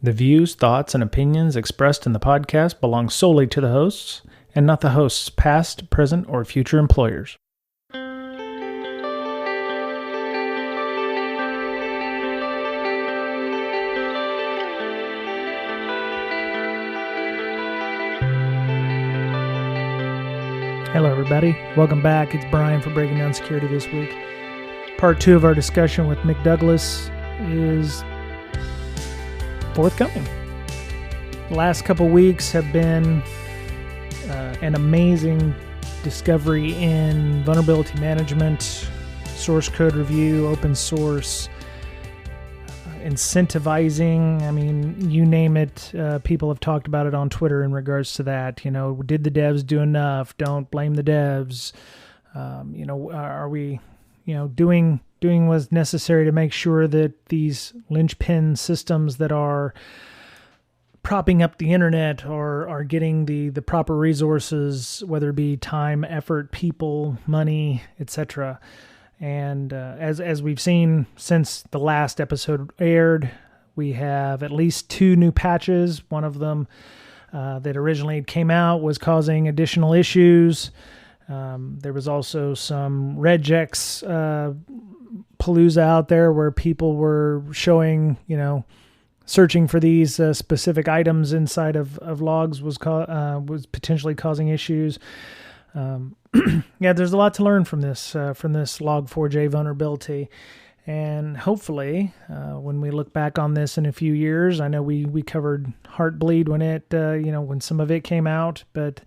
The views, thoughts, and opinions expressed in the podcast belong solely to the hosts and not the host's past, present, or future employers. Hello, everybody. Welcome back. It's Brian for Breaking Down Security this week. Part 2 of our discussion with Mick Douglas is forthcoming. The last couple weeks have been an amazing discovery in vulnerability management, source code review, open source, incentivizing. I mean, you name it. People have talked about it on Twitter in regards to that. You know, did the devs do enough? Don't blame the devs. Are we, doing what's necessary to make sure that these linchpin systems that are propping up the internet are getting the proper resources, whether it be time, effort, people, money, etc. And as we've seen since the last episode aired, we have at least 2 new patches. One of them that originally came out was causing additional issues. There was also some regex palooza out there where people were showing, searching for these specific items inside of logs was potentially causing issues. Yeah, there's a lot to learn from this Log4j vulnerability. And hopefully, when we look back on this in a few years, I know we covered Heartbleed when when some of it came out, but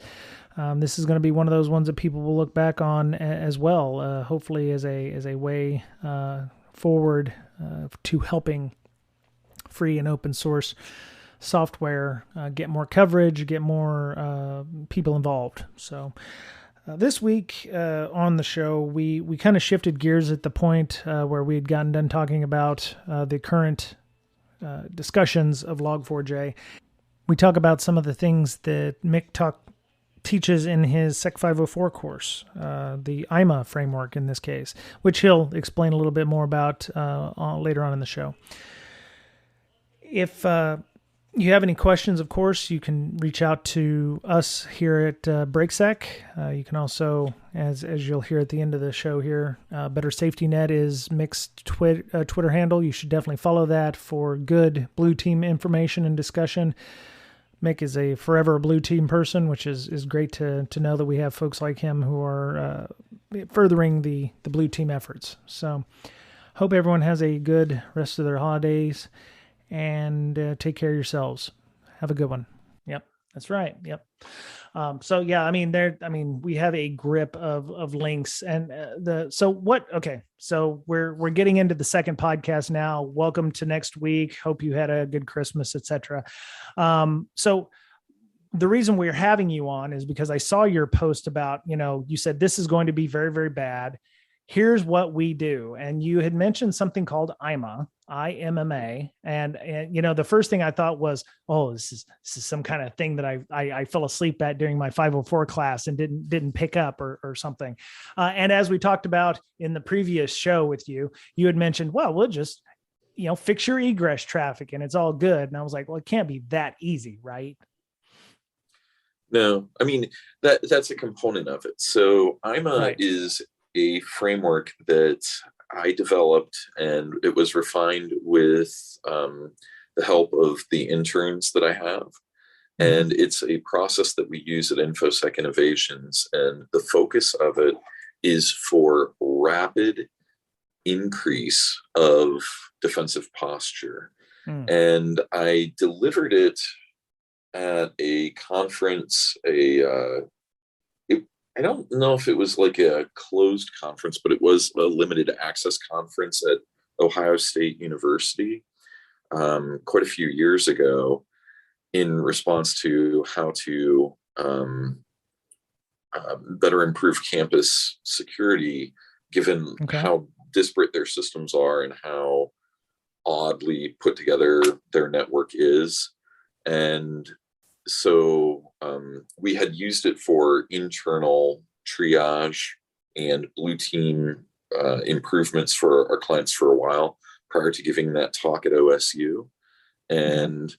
this is going to be one of those ones that people will look back on as well, hopefully as a way forward to helping free and open source software get more coverage, get more people involved. So this week on the show, we kind of shifted gears at the point where we had gotten done talking about the current discussions of Log4j. We talk about some of the things that Mick teaches in his Sec 504 course, the IMA framework in this case, which he'll explain a little bit more about later on in the show. If you have any questions, of course, you can reach out to us here at BrakeSec. You can also, as you'll hear at the end of the show here, Better Safety Net is Mick's Twitter handle. You should definitely follow that for good blue team information and discussion. Mick is a forever blue team person, which is great to know that we have folks like him who are furthering the blue team efforts. So hope everyone has a good rest of their holidays and take care of yourselves. Have a good one. Yep, that's right. Yep. We have a grip of links and so we're getting into the second podcast now. Welcome to next week. Hope you had a good Christmas, etc. So the reason we're having you on is because I saw your post about, you said this is going to be very, very bad. Here's what we do. And you had mentioned something called IMA, IMMA. And the first thing I thought was, oh, this is some kind of thing that I fell asleep at during my 504 class and didn't pick up or something. And as we talked about in the previous show with you, you had mentioned, well, we'll just, fix your egress traffic and it's all good. And I was like, well, it can't be that easy, right? No, I mean, that's a component of it. So IMA is a framework that I developed, and it was refined with the help of the interns that I have. And it's a process that we use at InfoSec Innovations. And the focus of it is for rapid increase of defensive posture. And I delivered it at a conference, I don't know if it was like a closed conference, but it was a limited access conference at Ohio State University quite a few years ago in response to how to better improve campus security, given how disparate their systems are and how oddly put together their network is. And so we had used it for internal triage and blue team improvements for our clients for a while prior to giving that talk at OSU. And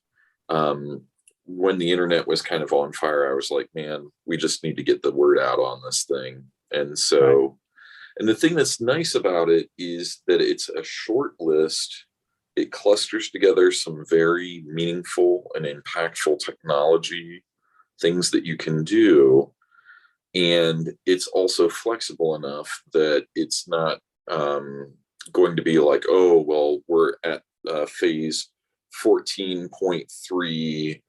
when the internet was kind of on fire, I was like, man, we just need to get the word out on this thing. And so, and the thing that's nice about it is that it's a short list. It clusters together some very meaningful and impactful technology things that you can do. And it's also flexible enough that it's not going to be like, oh, well, we're at phase 14.3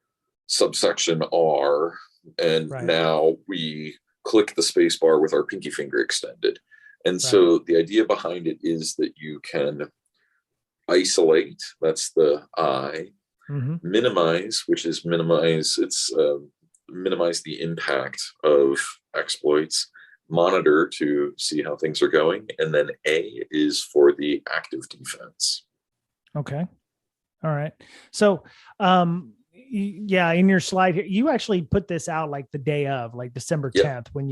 subsection R, and now we click the space bar with our pinky finger extended. And so the idea behind it is that you can isolate, that's the I, minimize, which is minimize, minimize the impact of exploits, monitor to see how things are going, and then A is for the active defense. Okay. All right. So, yeah, in your slide here, you actually put this out like the day of, like December 10th, when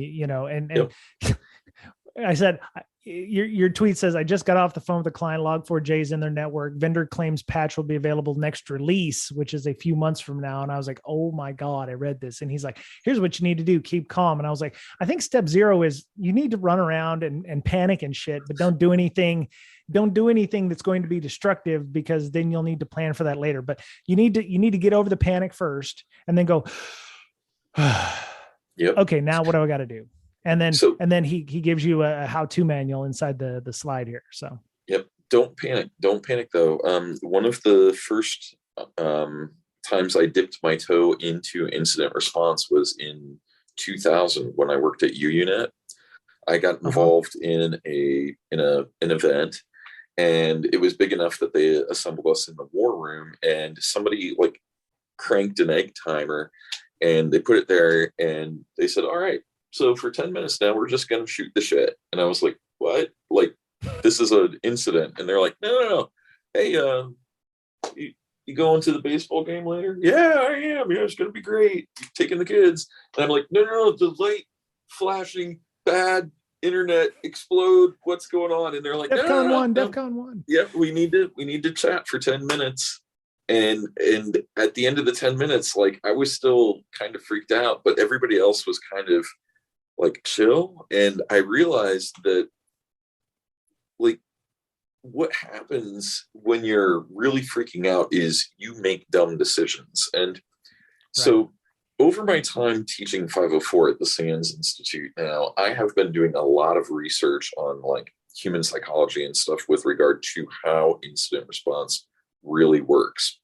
and I said, your tweet says, I just got off the phone with the client, Log4j is in their network. Vendor claims patch will be available next release, which is a few months from now. And I was like, oh my God, I read this. And he's like, here's what you need to do. Keep calm. And I was like, I think step 0 is you need to run around and panic and shit, but don't do anything. Don't do anything that's going to be destructive, because then you'll need to plan for that later. But you need to get over the panic first and then go, okay, now what do I got to do? And then he gives you a how-to manual inside the slide here. So don't panic though. One of the first times I dipped my toe into incident response was in 2000 when I worked at UUNet. I got involved in an event, and it was big enough that they assembled us in the war room, and somebody like cranked an egg timer and they put it there, and they said, all right, so for 10 minutes now, we're just going to shoot the shit. And I was like, what? Like, this is an incident. And they're like, no. Hey, you going to the baseball game later? Yeah, I am. Yeah, it's going to be great. Taking the kids. And I'm like, no, the light flashing, bad internet, explode. What's going on? And they're like, DEFCON 1. Yeah, we need to chat for 10 minutes. And at the end of the 10 minutes, like, I was still kind of freaked out, but everybody else was kind of like chill. And I realized that, like, what happens when you're really freaking out is you make dumb decisions. And so over my time teaching 504 at the SANS Institute now, I have been doing a lot of research on like human psychology and stuff with regard to how incident response really works.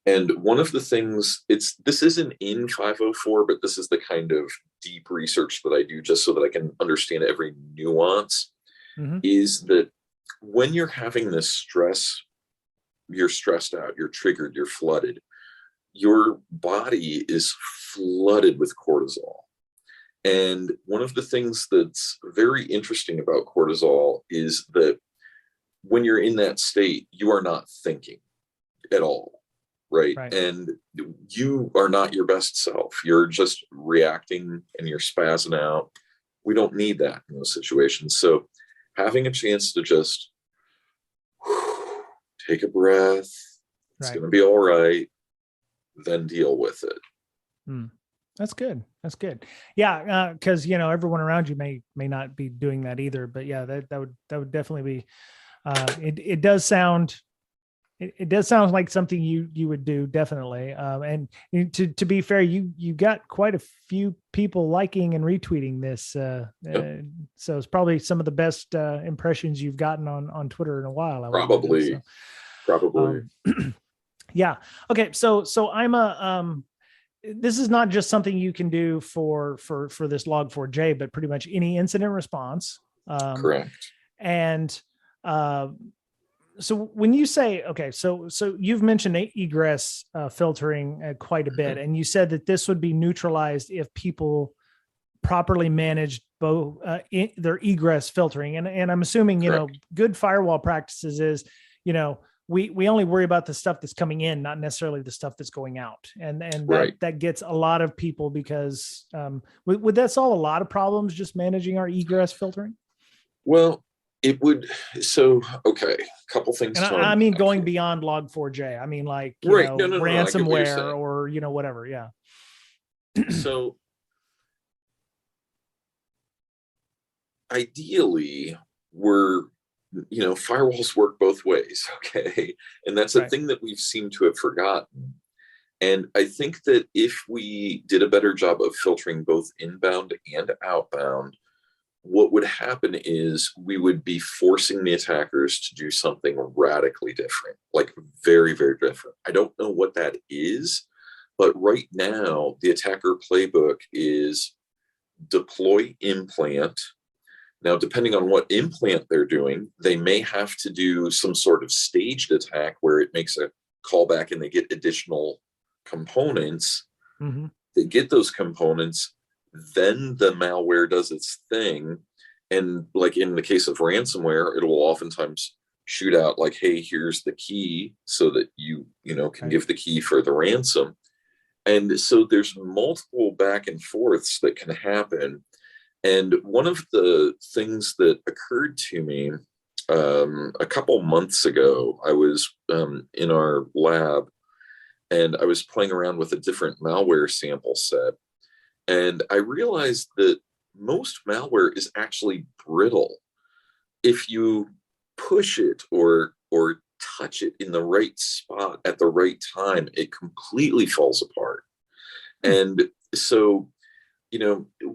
And one of the things, this isn't in 504, but this is the kind of deep research that I do just so that I can understand every nuance, is that when you're having this stress, you're stressed out, you're triggered, you're flooded, your body is flooded with cortisol. And one of the things that's very interesting about cortisol is that when you're in that state, you are not thinking at all. Right. And you are not your best self. You're just reacting and you're spazzing out. We don't need that in those situations. So having a chance to just take a breath, it's going to be all right, then deal with it. That's good. That's good. Yeah. Cause everyone around you may not be doing that either, but yeah, that would definitely be, it does sound like something you would do, definitely. And to be fair, you got quite a few people liking and retweeting this. So it's probably some of the best impressions you've gotten on Twitter in a while. Probably. Yeah. Okay. So I'm this is not just something you can do for this Log4j, but pretty much any incident response. Correct. And so when you say, okay, so you've mentioned egress filtering quite a bit, and you said that this would be neutralized if people properly managed both their egress filtering. And I'm assuming, good firewall practices is, we only worry about the stuff that's coming in, not necessarily the stuff that's going out. And that gets a lot of people, because would that solve a lot of problems, just managing our egress filtering? Well, It would, so, okay, a couple things And to I mean, unpack going here. beyond Log4j. I mean, like, Right. No, no, no, no. I get what you're ransomware saying. or, whatever. Yeah. So ideally, we're, firewalls work both ways. Okay. And that's a Right. thing that we've seemed to have forgotten. And I think that if we did a better job of filtering both inbound and outbound, what would happen is we would be forcing the attackers to do something radically different, like very, very different. I don't know what that is, but right now, the attacker playbook is deploy implant. Now, depending on what implant they're doing, they may have to do some sort of staged attack where it makes a callback and they get additional components. Mm-hmm. They get those components, then the malware does its thing. And like in the case of ransomware, it will oftentimes shoot out like, hey, here's the key so that you can Right. give the key for the ransom. And so there's multiple back and forths that can happen. And one of the things that occurred to me a couple months ago, I was in our lab and I was playing around with a different malware sample set. And I realized that most malware is actually brittle. If you push it or touch it in the right spot at the right time, it completely falls apart. Hmm. And so,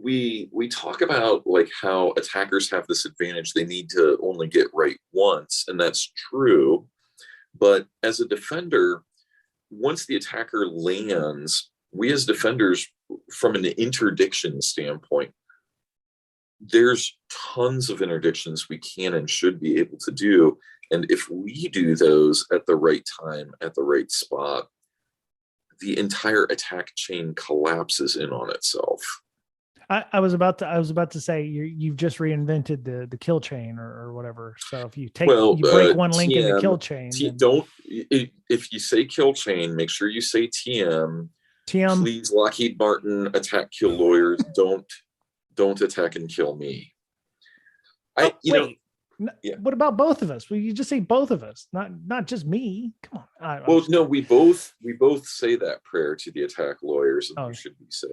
we talk about like how attackers have this advantage. They need to only get right once, and that's true. But as a defender, once the attacker lands, we as defenders, from an interdiction standpoint, there's tons of interdictions we can and should be able to do. And if we do those at the right time, at the right spot, the entire attack chain collapses in on itself. I was about to say you've just reinvented the kill chain or whatever. So if you break one link in the kill chain, then don't, if you say kill chain, make sure you say TM. TM. Please, Lockheed Martin attack kill lawyers. Don't attack and kill me. Wait. Yeah. What about both of us? Well, you just say both of us, not just me. Come on. Well, no, we both say that prayer to the attack lawyers, and you should be safe.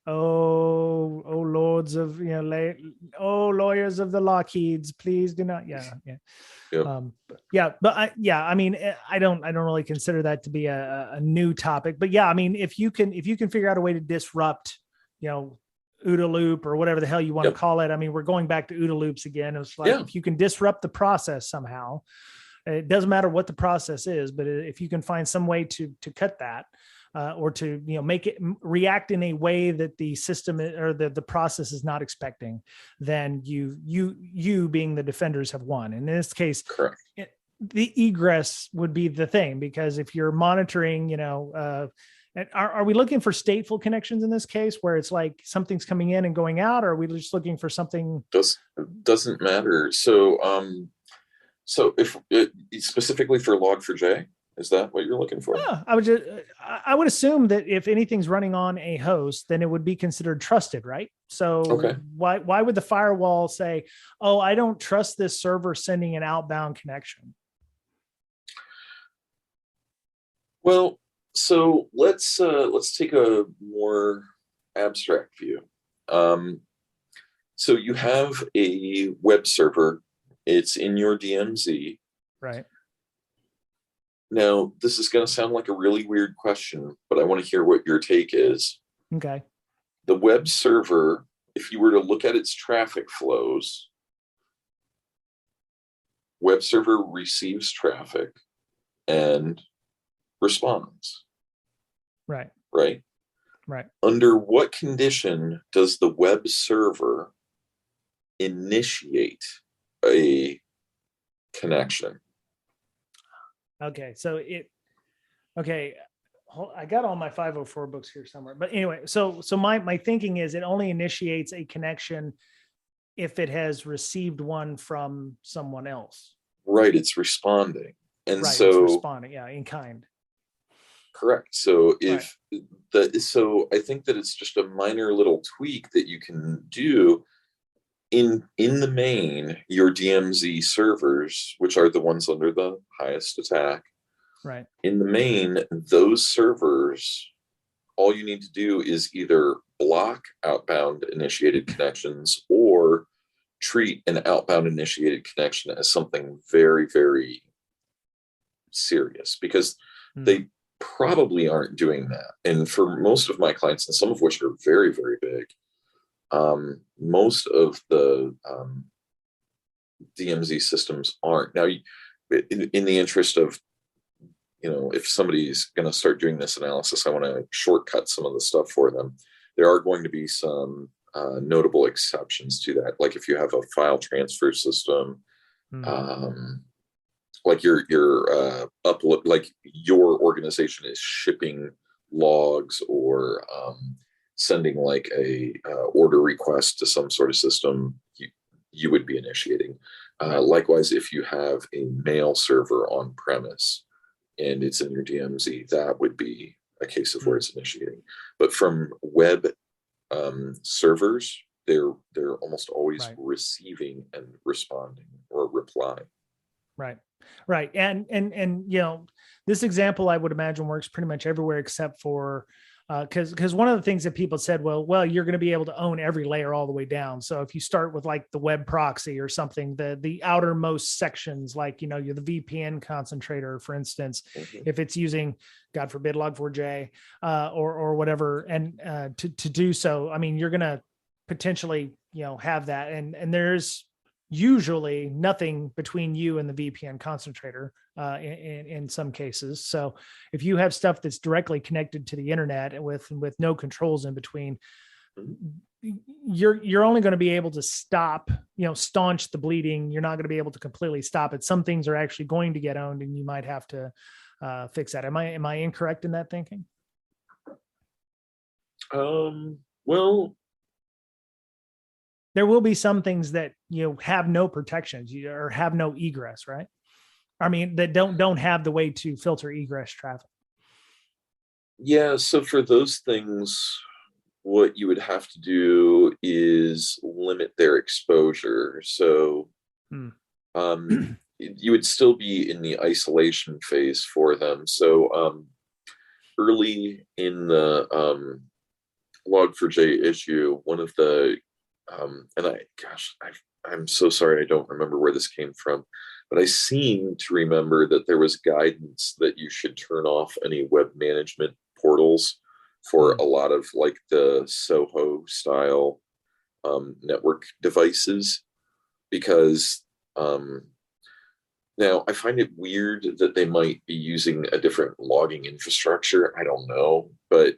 Oh, lords of lawyers of the Lockheeds, please do not. Yeah. Yep. I mean, I don't really consider that to be a new topic, but yeah, I mean, if you can figure out a way to disrupt, OODA loop or whatever the hell you want to call it. I mean, we're going back to OODA loops again. It's like, if you can disrupt the process somehow, it doesn't matter what the process is, but if you can find some way to cut that, or to make it react in a way that the system or the process is not expecting, then you being the defenders have won. And in this case, correct. The egress would be the thing, because if you're monitoring, are we looking for stateful connections in this case, where it's like something's coming in and going out, or are we just looking for something? Doesn't matter. So if specifically for Log4j, is that what you're looking for? Yeah, I would assume that if anything's running on a host, then it would be considered trusted, right? So why would the firewall say, oh, I don't trust this server sending an outbound connection? Well, so let's take a more abstract view. So you have a web server. It's in your DMZ. Right. Now, this is going to sound like a really weird question, but I want to hear what your take is. Okay. The web server, if you were to look at its traffic flows, web server receives traffic and responds. Right. Right? Right. Under what condition does the web server initiate a connection? Okay. So I got all my 504 books here somewhere, but anyway, so my thinking is it only initiates a connection if it has received one from someone else. Right. It's responding. And right, so it's responding. Yeah. In kind. Correct. So so I think that it's just a minor little tweak that you can do. in the main, your DMZ servers, which are the ones under the highest attack, right, in the main, those servers, all you need to do is either block outbound initiated connections or treat an outbound initiated connection as something very, very serious, because they probably aren't doing that. And for most of my clients, and some of which are very, very big, most of the DMZ systems aren't. Now, in the interest of, if somebody's going to start doing this analysis, I want to shortcut some of the stuff for them. There are going to be some notable exceptions to that. Like if you have a file transfer system, like your upload, like your organization is shipping logs or sending like a order request to some sort of system, you would be initiating. Likewise, if you have a mail server on premise and it's in your DMZ, that would be a case of where it's initiating. But from web servers, they're almost always receiving and responding or replying. Right. And this example, I would imagine, works pretty much everywhere except for because one of the things that people said, well, you're going to be able to own every layer all the way down. So if you start with like the web proxy or something, the outermost sections, like, you're the VPN concentrator, for instance, if it's using, God forbid, Log4j or whatever, and to do so, I mean, you're going to potentially, have that. And there's usually nothing between you and the VPN concentrator in some cases. So if you have stuff that's directly connected to the internet with no controls in between, you're only going to be able to stop, staunch the bleeding. You're not going to be able to completely stop it. Some things are actually going to get owned, and you might have to fix that. Am I incorrect in that thinking? Well, there will be some things that have no protections or have no egress, right? I mean, that don't have the way to filter egress traffic. Yeah. So for those things, what you would have to do is limit their exposure. So you would still be in the isolation phase for them. So early in the Log4j issue, one of the I'm so sorry, I don't remember where this came from, but I seem to remember that there was guidance that you should turn off any web management portals for a lot of like the Soho style network devices, because now I find it weird that they might be using a different logging infrastructure. I don't know, but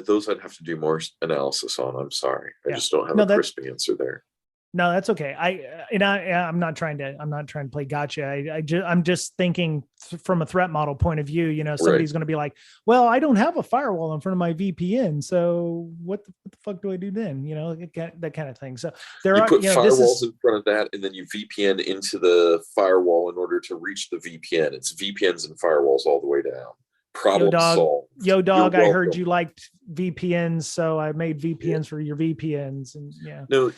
those I'd have to do more analysis on. I'm sorry. I just don't have a crisp answer there. No, that's okay. I'm not trying to play gotcha. I'm just thinking from a threat model point of view, somebody's going to be like, well, I don't have a firewall in front of my VPN. So what the fuck do I do then? That kind of thing. So you put firewalls in front of that, and then you VPN into the firewall in order to reach the VPN. It's VPNs and firewalls all the way down. Problem solved. Yo, dog, I heard you liked VPNs, so I made VPNs for your VPNs. And no,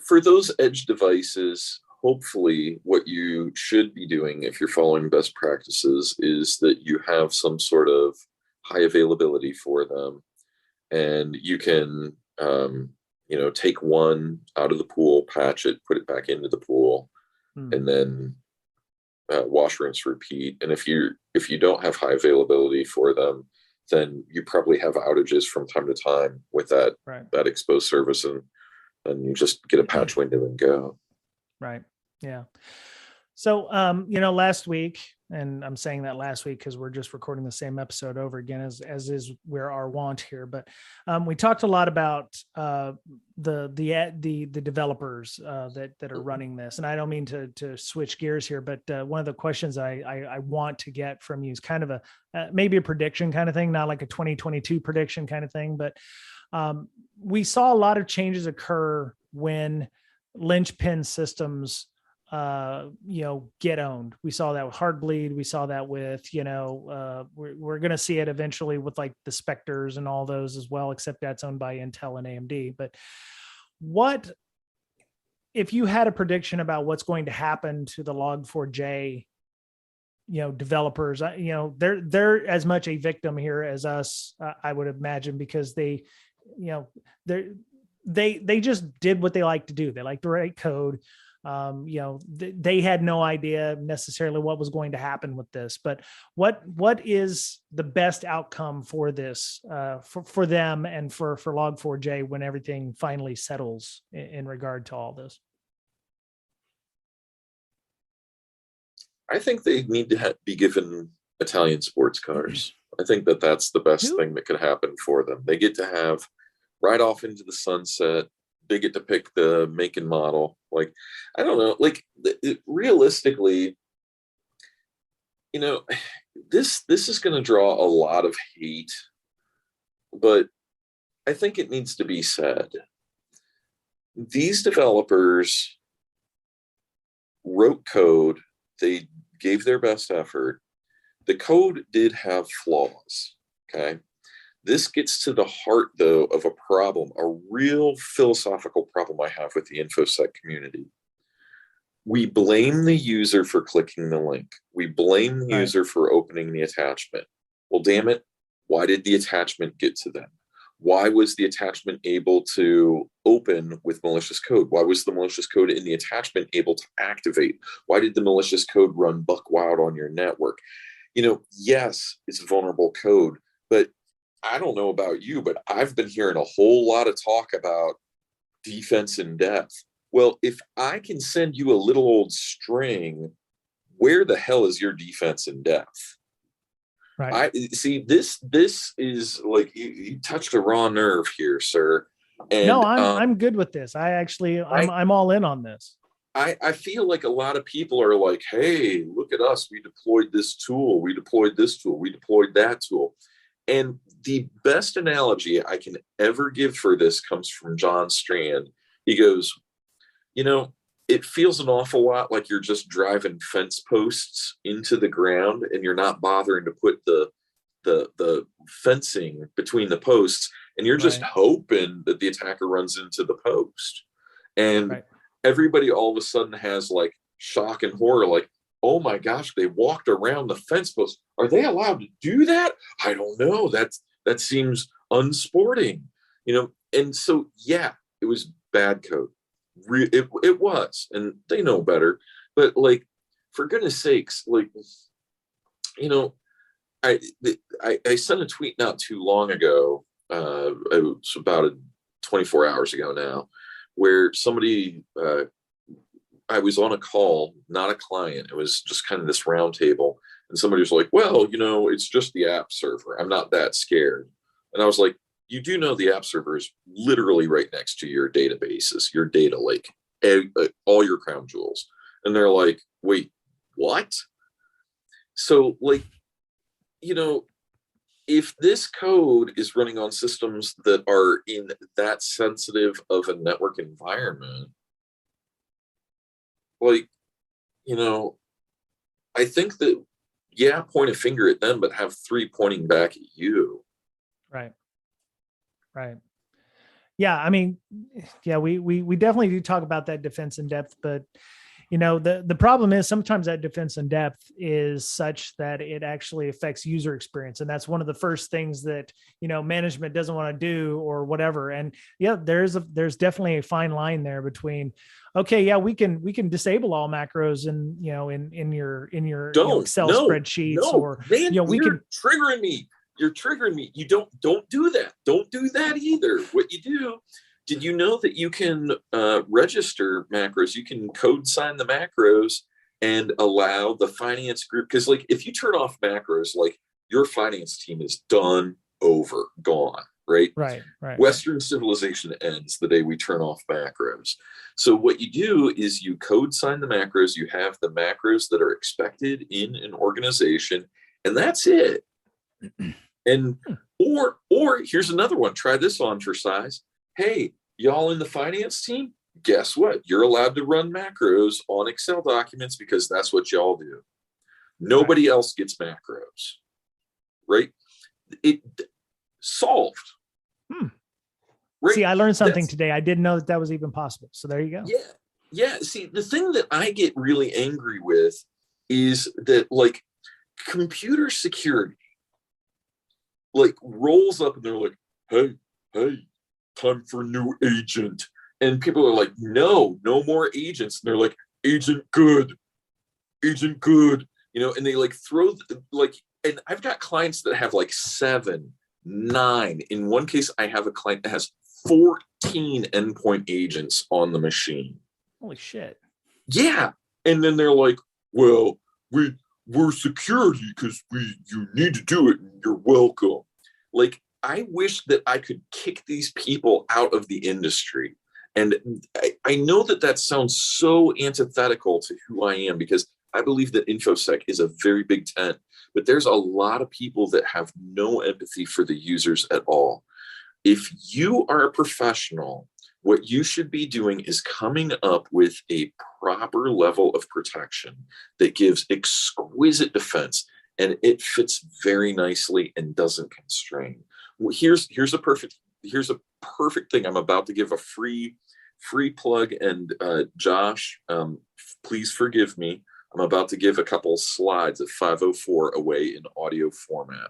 for those edge devices, hopefully what you should be doing if you're following best practices is that you have some sort of high availability for them, and you can take one out of the pool, patch it, put it back into the pool, and then wash, rinse, repeat. And if you don't have high availability for them, then you probably have outages from time to time with that exposed service, and you just get a patch window and go. Right. Yeah. So, last week, and I'm saying that last week because we're just recording the same episode over again, as is where our want here. But we talked a lot about the developers that are running this, and I don't mean to switch gears here, but one of the questions I want to get from you is kind of maybe a prediction kind of thing, not like a 2022 prediction kind of thing, but we saw a lot of changes occur when linchpin systems get owned. We saw that with Heartbleed. We saw that with, we're going to see it eventually with like the Spectres and all those as well, except that's owned by Intel and AMD. But what, if you had a prediction about what's going to happen to the Log4j, developers, they're as much a victim here as us, I would imagine, because they just did what they like to do. They like to write code. They had no idea necessarily what was going to happen with this, but what is the best outcome for this, for them and for Log4j when everything finally settles in regard to all this? I think they need to be given Italian sports cars. I think that that's the best thing that could happen for them. They get to have ride off into the sunset. They get to pick the make and model. Like, I don't know, like realistically, this is going to draw a lot of hate, but I think it needs to be said. These developers wrote code. They gave their best effort. The code did have flaws. Okay. This gets to the heart, though, of a problem, a real philosophical problem I have with the InfoSec community. We blame the user for clicking the link. We blame the user for opening the attachment. Well, damn it, why did the attachment get to them? Why was the attachment able to open with malicious code? Why was the malicious code in the attachment able to activate? Why did the malicious code run buck wild on your network? Yes, it's vulnerable code, but I don't know about you, but I've been hearing a whole lot of talk about defense in depth. Well, if I can send you a little old string, where the hell is your defense in depth? Right. I see this is like you touched a raw nerve here, sir. And no, I'm good with this. I'm all in on this. I feel like a lot of people are like, hey, look at us. We deployed this tool. We deployed this tool. We deployed that tool. And the best analogy I can ever give for this comes from John Strand. He goes, it feels an awful lot like you're just driving fence posts into the ground and you're not bothering to put the fencing between the posts, and you're just hoping that the attacker runs into the post. And everybody all of a sudden has like shock and horror, like, oh my gosh, they walked around the fence post. Are they allowed to do that? I don't know. That seems unsporting, And so, yeah, it was bad code. It was, and they know better. But like, for goodness sakes, like, I sent a tweet not too long ago. It was about 24 hours ago now, where somebody. I was on a call, not a client. It was just kind of this round table. And somebody was like, well, it's just the app server. I'm not that scared. And I was like, you do know the app server is literally right next to your databases, your data lake, all your crown jewels. And they're like, wait, what? So like, if this code is running on systems that are in that sensitive of a network environment, like, I think that, yeah, point a finger at them, but have three pointing back at you. Right. Yeah. I mean, yeah, we definitely do talk about that defense in depth, but the problem is sometimes that defense in depth is such that it actually affects user experience. And that's one of the first things that, management doesn't want to do or whatever. And yeah, there's definitely a fine line there between, okay, yeah, we can disable all macros and, in your Excel spreadsheets, or, man, we can triggering me. You're triggering me. You don't do that. Don't do that either. What you do, did you know that you can register macros? You can code sign the macros and allow the finance group, because like if you turn off macros, like your finance team is done, over, gone, right? Right. Western civilization ends the day we turn off macros. So what you do is you code sign the macros. You have the macros that are expected in an organization, and that's it. And or here's another one. Try this on for size. Hey, y'all in the finance team, Guess what? You're allowed to run macros on Excel documents because that's what y'all do. Nobody else gets macros, right? It solved. Right? See, I learned something today. I didn't know that was even possible. So there you go. Yeah. Yeah. See, the thing that I get really angry with is that like computer security like rolls up and they're like, hey, time for new agent. And people are like, no more agents. And they're like, agent good, and they like throw like, and I've got clients that have like 7, 9. In one case, I have a client that has 14 endpoint agents on the machine. Holy shit. Yeah. And then they're like, well, we're security because you need to do it and you're welcome. Like, I wish that I could kick these people out of the industry. And I know that sounds so antithetical to who I am because I believe that InfoSec is a very big tent, but there's a lot of people that have no empathy for the users at all. If you are a professional, what you should be doing is coming up with a proper level of protection that gives exquisite defense and it fits very nicely and doesn't constrain. Well, here's a perfect thing. I'm about to give a free plug, and Josh, please forgive me. I'm about to give a couple slides at 504 away in audio format.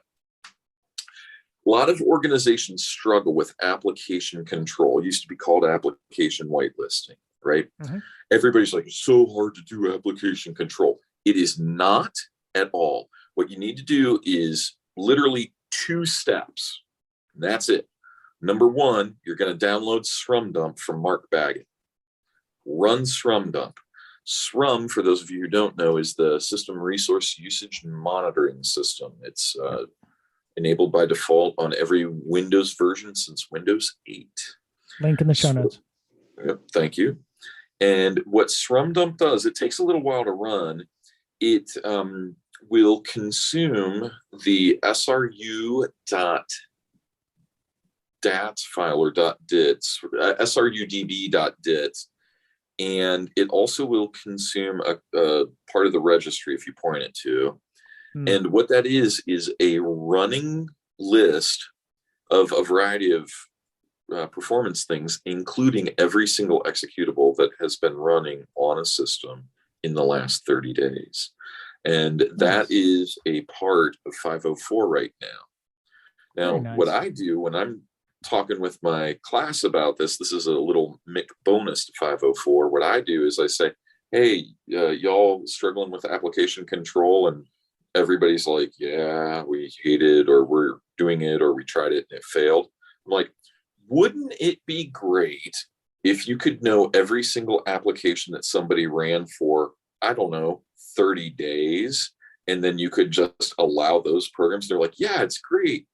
A lot of organizations struggle with application control. It used to be called application whitelisting, right? Mm-hmm. Everybody's like, it's so hard to do application control. It is not at all. What you need to do is literally 2 steps. That's it. Number 1, you're going to download SrumDump from Mark Baggett. Run SrumDump. SRUM, for those of you who don't know, is the System Resource Usage Monitoring System. It's enabled by default on every Windows version since Windows 8. Link in the show notes. Yep, thank you. And what SrumDump does, it takes a little while to run. It will consume the sru.dat file or .dits, srudb.dits, and it also will consume a part of the registry if you point it to. And what that is a running list of a variety of performance things, including every single executable that has been running on a system in the last 30 days. And that is a part of 504 right now. Now, what I do when I'm talking with my class about this is a little Mick bonus to 504. What I do is I say, hey, y'all struggling with application control? And everybody's like, yeah, we hate it, or we're doing it, or we tried it and it failed. I'm like, wouldn't it be great if you could know every single application that somebody ran for, I don't know, 30 days, and then you could just allow those programs? They're like, yeah, it's great.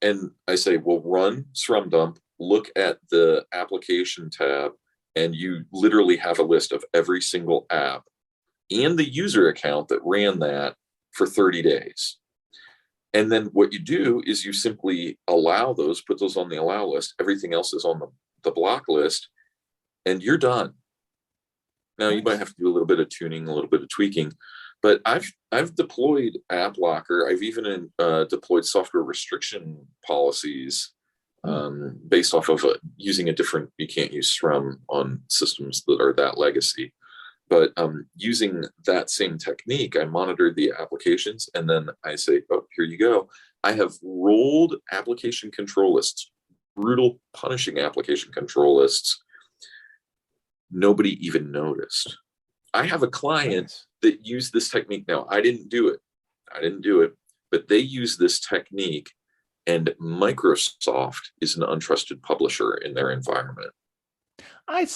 And I say, well, run SrumDump, look at the application tab, and you literally have a list of every single app and the user account that ran that for 30 days. And then what you do is you simply allow those, put those on the allow list. Everything else is on the block list, and you're done. Now, you might have to do a little bit of tuning, a little bit of tweaking, but I've deployed AppLocker. I've even deployed software restriction policies based off of using a different, you can't use SRUM on systems that are that legacy. But using that same technique, I monitor the applications, and then I say, oh, here you go. I have rolled application control lists, brutal, punishing application control lists. Nobody even noticed. I have a client that used this technique. Now, I didn't do it, but they use this technique, and Microsoft is an untrusted publisher in their environment. I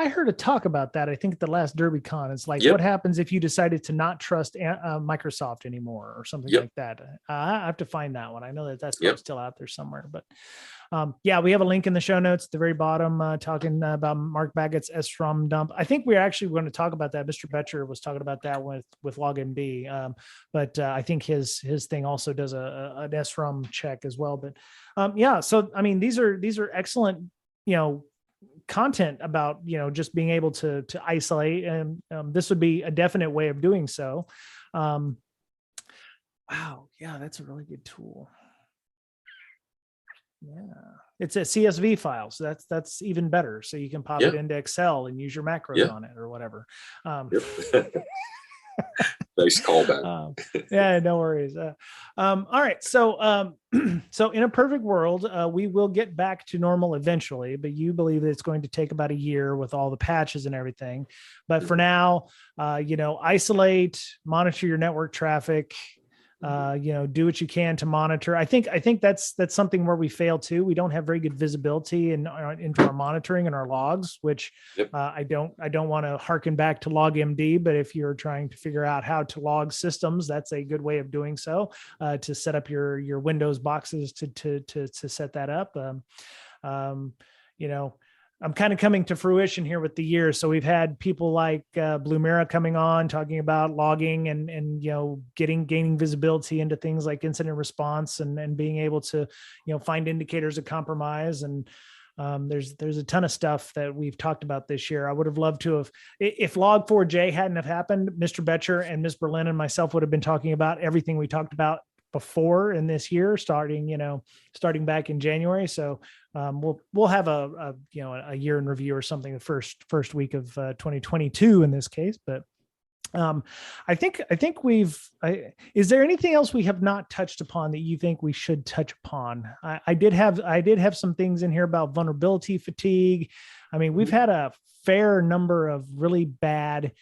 heard a talk about that. I think at the last DerbyCon, it's like, what happens if you decided to not trust Microsoft anymore or something like that? I have to find that one. I know that's still out there somewhere, but we have a link in the show notes at the very bottom, talking about Mark Baggett's SRumDump. I think we're actually going to talk about that. Mr. Betcher was talking about that with LogMB, but I think his thing also does an SRum check as well. But so I mean, these are excellent, content about, just being able to isolate, and this would be a definite way of doing so. Wow. Yeah, that's a really good tool. Yeah, it's a CSV file, so that's even better. So you can pop it into Excel and use your macros on it or whatever. Nice callback. Yeah, no worries. All right, so so in a perfect world, we will get back to normal eventually, but you believe that it's going to take about a year with all the patches and everything. But for now, isolate, monitor your network traffic. Do what you can to monitor. I think that's something where we fail too. We don't have very good visibility into our monitoring and our logs, which I don't want to harken back to LogMD, but if you're trying to figure out how to log systems, that's a good way of doing so, to set up your Windows boxes to set that up. I'm kind of coming to fruition here with the years. So we've had people like Blue Mira coming on talking about logging and gaining visibility into things like incident response and being able to find indicators of compromise. And there's a ton of stuff that we've talked about this year. I would have loved to have, if Log4j hadn't have happened, Mr. Betcher and Ms. Berlin and myself would have been talking about everything we talked about before in this year, starting back in January. So we'll have a year in review or something the first week of 2022 in this case. But I think is there anything else we have not touched upon that you think we should touch upon? I did have some things in here about vulnerability fatigue. I mean, we've had a fair number of really bad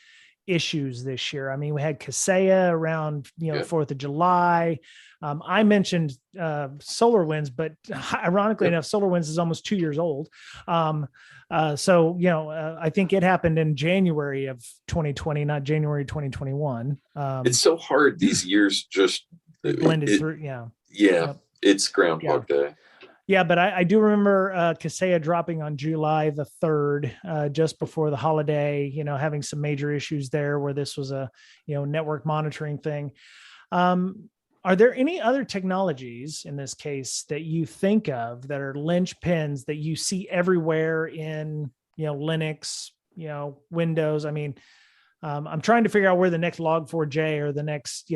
issues this year. I mean, we had Kaseya around, 4th of July. I mentioned SolarWinds, but ironically enough, SolarWinds is almost 2 years old. So, I think it happened in January of 2020, not January 2021. It's so hard. These years just blended through. Yeah. Yep. It's Groundhog Day. Yeah, but I do remember Kaseya dropping on July the 3rd, just before the holiday, having some major issues there where this was a, network monitoring thing. Are there any other technologies in this case that you think of that are linchpins that you see everywhere in, Linux, Windows? I mean, I'm trying to figure out where the next Log4j or the next,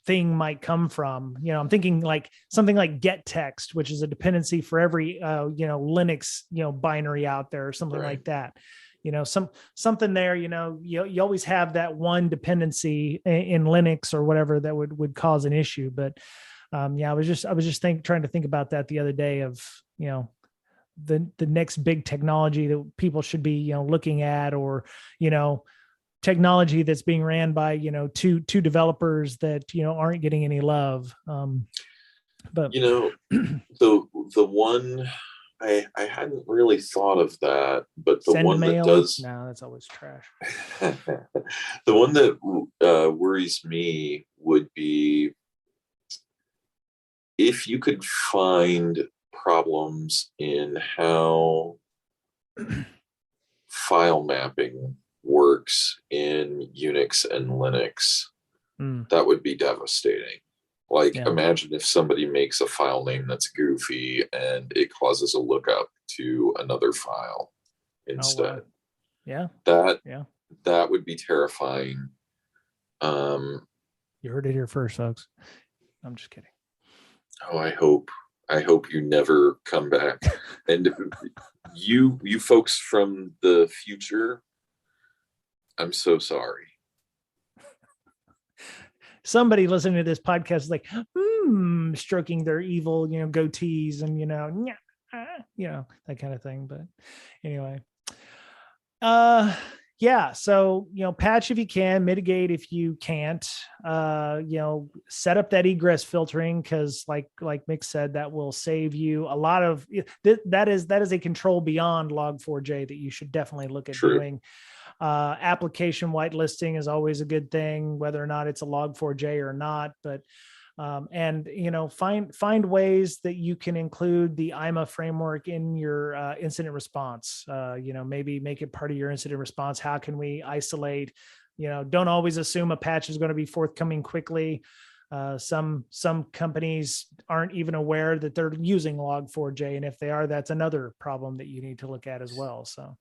thing might come from. I'm thinking like something like get text, which is a dependency for every, Linux, binary out there or something like that. Something there, you always have that one dependency in Linux or whatever that would cause an issue. But I was just trying to think about that the other day of, the next big technology that people should be, looking at, or, technology that's being ran by, two developers that, aren't getting any love. But the one I hadn't really thought of that, but the one mail. that does, no, that's always trash. The one that worries me would be if you could find problems in how file mapping works in Unix and Linux, that would be devastating. Like, imagine if somebody makes a file name that's goofy and it causes a lookup to another file instead. Oh, wow. That would be terrifying. You heard it here first, folks. I'm just kidding. Oh, I hope you never come back. And you folks from the future, I'm so sorry. Somebody listening to this podcast is like, stroking their evil, goatees and, that kind of thing. But anyway, so, patch if you can, mitigate if you can't, set up that egress filtering, because like Mick said, that will save you a lot of, that is a control beyond Log4j that you should definitely look at doing. Application whitelisting is always a good thing, whether or not it's a Log4j or not. But and find ways that you can include the IMA framework in your incident response. Maybe make it part of your incident response. How can we isolate? Don't always assume a patch is going to be forthcoming quickly. Some companies aren't even aware that they're using Log4j, and if they are, that's another problem that you need to look at as well. So,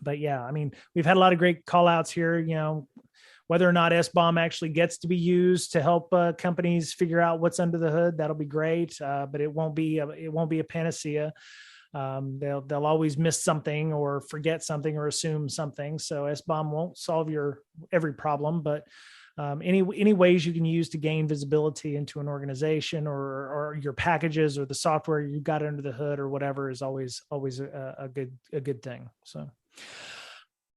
but yeah, I mean, we've had a lot of great call outs here. Whether or not SBOM actually gets to be used to help companies figure out what's under the hood, that'll be great. But it won't be a panacea. They'll always miss something or forget something or assume something. So SBOM won't solve your every problem, but any ways you can use to gain visibility into an organization or your packages or the software you got under the hood or whatever is always a good thing. So.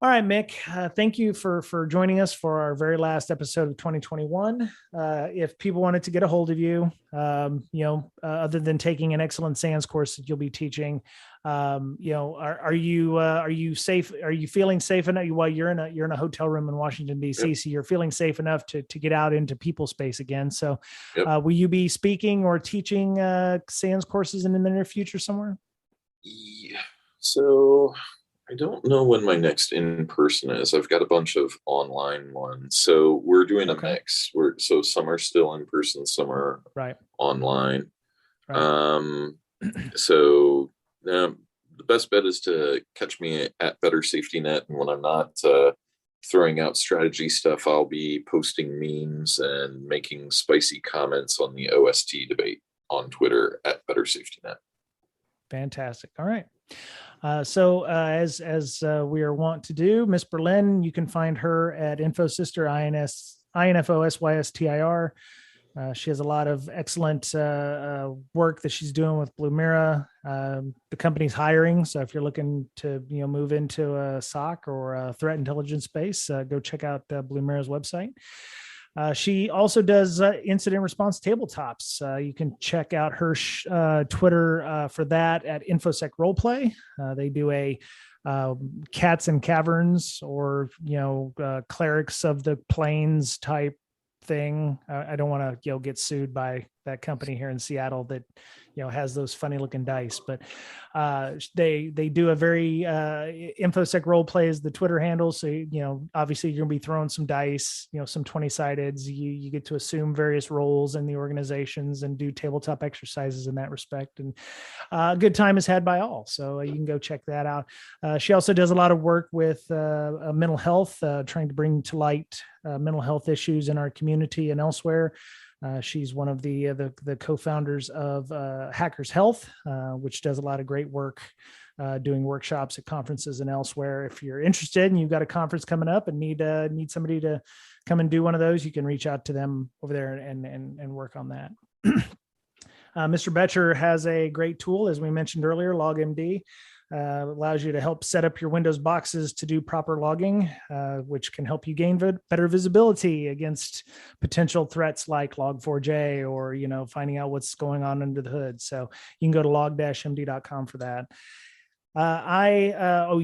All right, Mick, thank you for joining us for our very last episode of 2021. If people wanted to get a hold of you, other than taking an excellent SANS course that you'll be teaching, are you safe? Are you feeling safe enough? Well, you're in a hotel room in Washington, D.C., yep. So you're feeling safe enough to get out into people space again. So yep. Will you be speaking or teaching SANS courses in the near future somewhere? Yeah. So I don't know when my next in-person is. I've got a bunch of online ones. So we're doing a mix. So some are still in person, some are online. Right. So the best bet is to catch me at Better Safety Net. And when I'm not throwing out strategy stuff, I'll be posting memes and making spicy comments on the OST debate on Twitter at Better Safety Net. Fantastic. All right. So as we are wont to do, Miss Berlin, you can find her at InfoSystir, INFOSYSTIR. She has a lot of excellent work that she's doing with Blue Mira. The company's hiring, so if you're looking to move into a SOC or a threat intelligence space, go check out Blue Mira's website. She also does incident response tabletops. You can check out her Twitter for that at InfoSec Roleplay. They do a Cats and Caverns or Clerics of the Plains type thing. I don't want to get sued by that company here in Seattle that has those funny looking dice, but they do a very InfoSec role play is the Twitter handle. So obviously you're gonna be throwing some dice, some 20-sideds. You get to assume various roles in the organizations and do tabletop exercises in that respect, and a good time is had by all. So you can go check that out. She also does a lot of work with mental health, trying to bring to light mental health issues in our community and elsewhere. She's one of the co-founders of Hackers Health, which does a lot of great work doing workshops at conferences and elsewhere. If you're interested and you've got a conference coming up and need somebody to come and do one of those, you can reach out to them over there and work on that. Mr. Betcher has a great tool, as we mentioned earlier, LogMD. Allows you to help set up your Windows boxes to do proper logging, which can help you gain better visibility against potential threats like Log4j or, finding out what's going on under the hood. So you can go to log-md.com for that.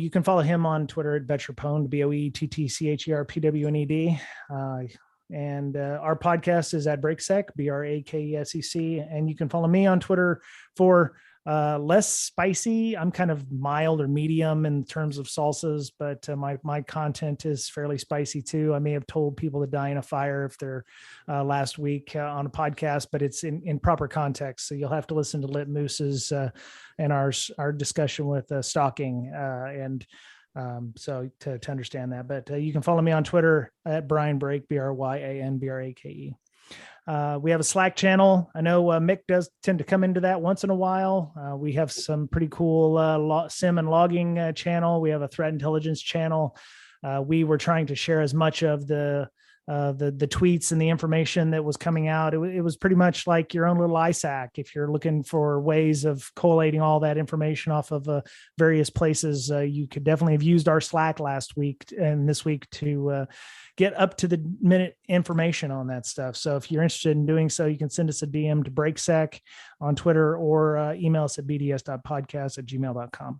You can follow him on Twitter at Betcherpwned, BOETTCHERPWNED. And our podcast is at BrakeSec, BRAKESEC. And you can follow me on Twitter for less spicy. I'm kind of mild or medium in terms of salsas, but my content is fairly spicy too. I may have told people to die in a fire if they're last week on a podcast, but it's in proper context. So you'll have to listen to Lit Moose's and our discussion with stalking so to understand that. But you can follow me on Twitter at Brian Brake, BRYANBRAKE. We have a Slack channel. I know Mick does tend to come into that once in a while. We have some pretty cool SIM and logging channel. We have a threat intelligence channel. We were trying to share as much of the tweets and the information that was coming out. It was pretty much like your own little ISAC. If you're looking for ways of collating all that information off of various places, you could definitely have used our Slack last week and this week to get up to the minute information on that stuff. So if you're interested in doing so, you can send us a DM to BrakeSec on Twitter or email us at bds.podcast@gmail.com.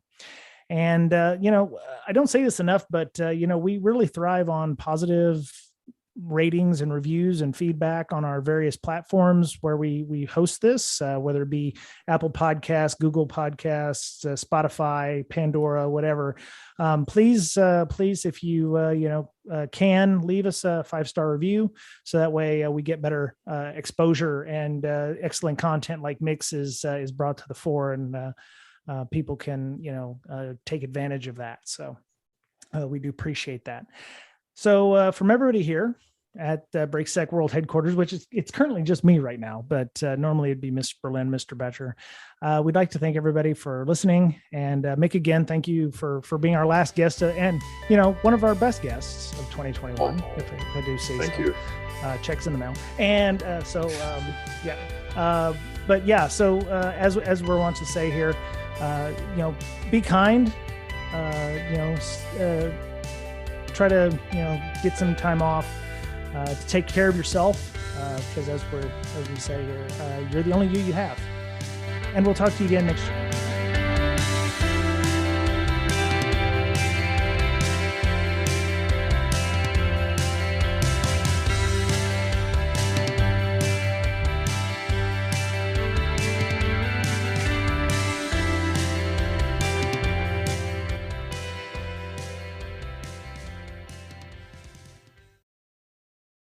And, I don't say this enough, but, we really thrive on positive ratings and reviews and feedback on our various platforms where we host this, whether it be Apple Podcasts, Google Podcasts, Spotify, Pandora, whatever. Please, if you can leave us a 5-star review, so that way we get better exposure, and excellent content like Mix is brought to the fore, and people can take advantage of that. So we do appreciate that. So from everybody here at BrakeSec World Headquarters, which it's currently just me right now, but normally it'd be Mr. Berlin, Mr. Betcher. We'd like to thank everybody for listening, and Mick, again, thank you for being our last guest, and one of our best guests of 2021, if I do say so. Thank you. Checks in the mail, and so as we're wanting to say here, be kind, try to get some time off to take care of yourself, because as we say here, you're the only you have. And we'll talk to you again next year.